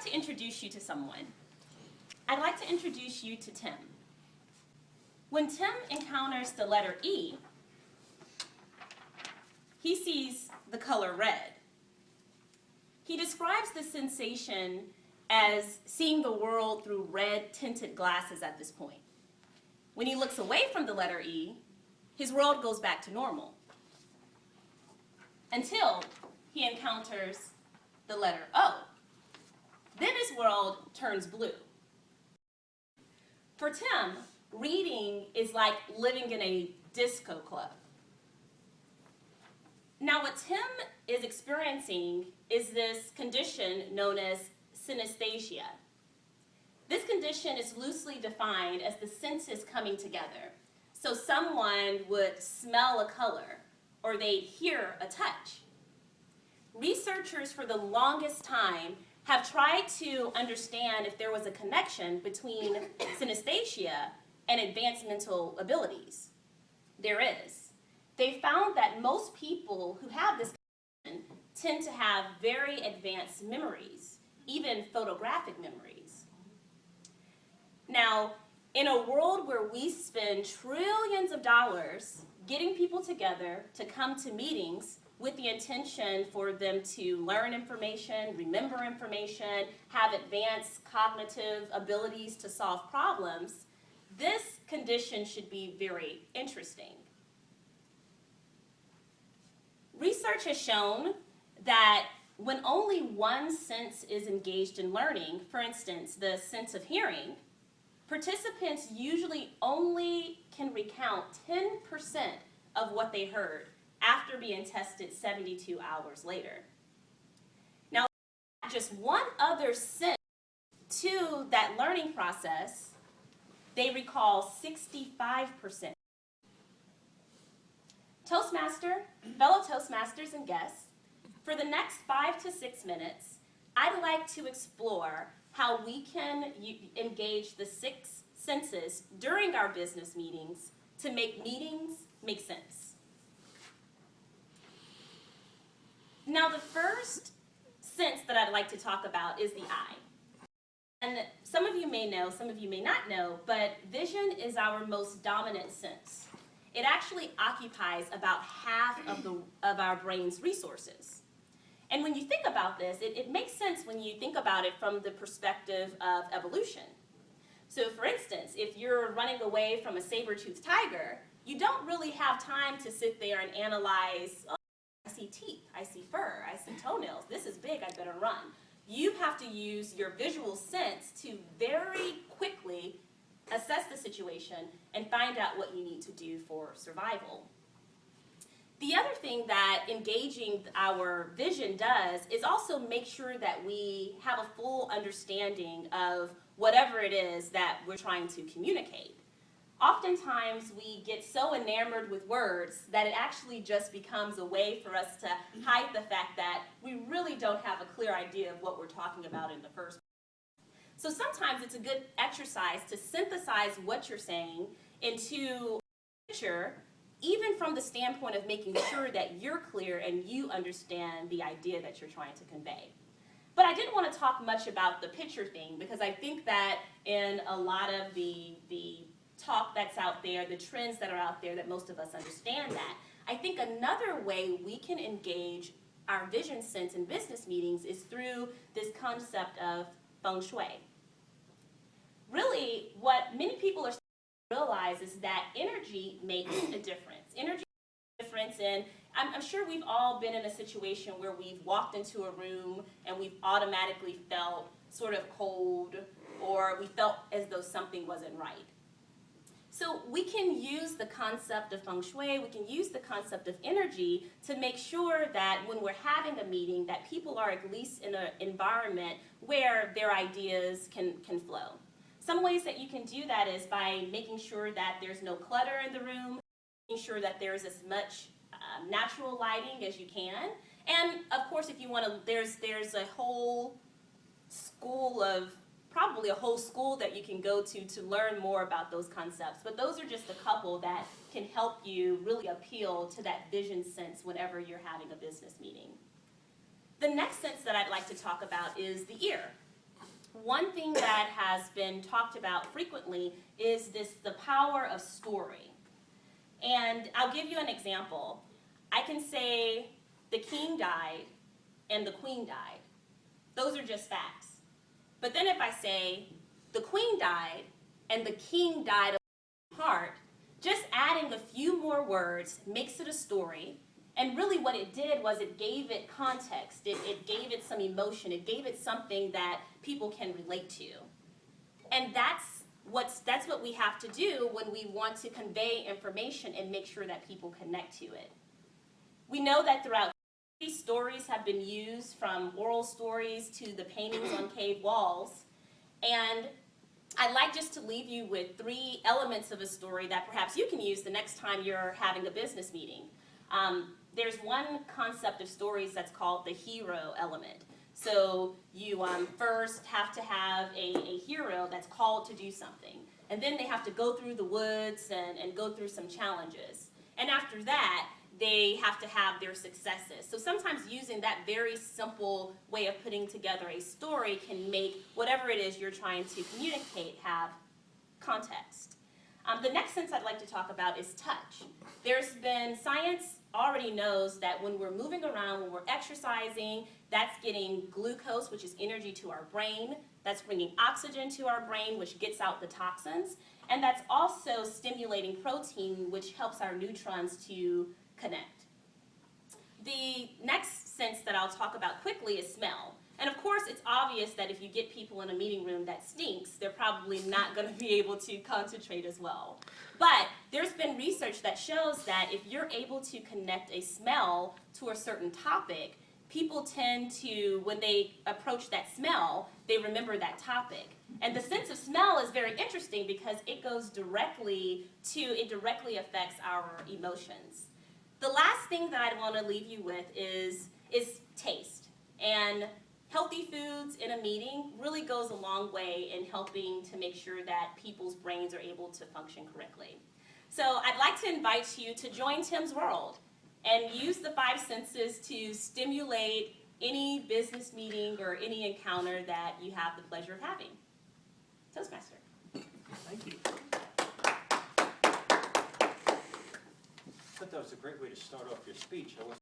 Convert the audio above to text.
like to introduce you to someone. I'd like to introduce you to Tim. When Tim encounters the letter E, he sees the color red. He describes the sensation as seeing the world through red-tinted glasses at this point. When he looks away from the letter E, his world goes back to normal, until he encounters the letter O. Then his world turns blue. For Tim, reading is like living in a disco club. Now, what Tim is experiencing is this condition known as synesthesia. This condition is loosely defined as the senses coming together. So someone would smell a color, or they'd hear a touch. Researchers for the longest time have tried to understand if there was a connection between synesthesia and advanced mental abilities. There is. They found that most people who have this condition tend to have very advanced memories, even photographic memories. Now, in a world where we spend trillions of dollars getting people together to come to meetings with the intention for them to learn information, remember information, have advanced cognitive abilities to solve problems, this condition should be very interesting. Research has shown that when only one sense is engaged in learning, for instance, the sense of hearing, participants usually only can recount 10% of what they heard after being tested 72 hours later. Now, just one other sense to that learning process, they recall 65%. Toastmaster, fellow Toastmasters and guests, for the next 5 to 6 minutes, I'd like to explore how we can engage the 6 senses during our business meetings to make meetings make sense. Now, the first sense that I'd like to talk about is the eye. And some of you may know, some of you may not know, but vision is our most dominant sense. It actually occupies about half of our brain's resources. And when you think about this, it makes sense when you think about it from the perspective of evolution. So for instance, if you're running away from a saber-toothed tiger, you don't really have time to sit there and analyze, oh, I see teeth, I see fur, I see toenails, this is big, I better run. You have to use your visual sense to very quickly assess the situation and find out what you need to do for survival. The other thing that engaging our vision does is also make sure that we have a full understanding of whatever it is that we're trying to communicate. Oftentimes we get so enamored with words that it actually just becomes a way for us to hide the fact that we really don't have a clear idea of what we're talking about in the first place. So sometimes it's a good exercise to synthesize what you're saying into a picture, even from the standpoint of making sure that you're clear and you understand the idea that you're trying to convey. But I didn't want to talk much about the picture thing because I think that in a lot of the talk that's out there, the trends that are out there, that most of us understand that. I think another way we can engage our vision sense in business meetings is through this concept of feng shui. Really, what many people are starting to realize is that energy makes a difference. Energy makes a difference, and I'm sure we've all been in a situation where we've walked into a room and we've automatically felt sort of cold, or we felt as though something wasn't right. So we can use the concept of feng shui, we can use the concept of energy to make sure that when we're having a meeting that people are at least in an environment where their ideas can flow. Some ways that you can do that is by making sure that there's no clutter in the room, making sure that there's as much natural lighting as you can. And of course, if you want to, there's a whole school of probably a whole school that you can go to learn more about those concepts. But those are just a couple that can help you really appeal to that vision sense whenever you're having a business meeting. The next sense that I'd like to talk about is the ear. one thing that has been talked about frequently is the power of story. And I'll give you an example. I can say the king died and the queen died. Those are just facts. But then if I say the queen died and the king died of heart, just adding a few more words makes it a story. And really what it did was it gave it context. It gave it some emotion. It gave it something that people can relate to. And that's what we have to do when we want to convey information and make sure that people connect to it. We know that throughout history, stories have been used, from oral stories to the paintings on cave walls. And I'd like just to leave you with 3 elements of a story that perhaps you can use the next time you're having a business meeting. There's one concept of stories that's called the hero element. So you first have to have a hero that's called to do something. And then they have to go through the woods and go through some challenges. And after that, they have to have their successes. So sometimes using that very simple way of putting together a story can make whatever it is you're trying to communicate have context. The next sense I'd like to talk about is touch. There's been science already knows that when we're moving around, when we're exercising, that's getting glucose, which is energy, to our brain. That's bringing oxygen to our brain, which gets out the toxins. And that's also stimulating protein, which helps our neutrons to connect. The next sense that I'll talk about quickly is smell. And of course, it's obvious that if you get people in a meeting room that stinks, they're probably not going to be able to concentrate as well. But there's been research that shows that if you're able to connect a smell to a certain topic, people tend to, when they approach that smell, they remember that topic. And the sense of smell is very interesting because it directly affects our emotions. The last thing that I want to leave you with is taste. And healthy foods in a meeting really goes a long way in helping to make sure that people's brains are able to function correctly. So I'd like to invite you to join Tim's World and use the 5 senses to stimulate any business meeting or any encounter that you have the pleasure of having. Toastmaster. Thank you. I thought that was a great way to start off your speech.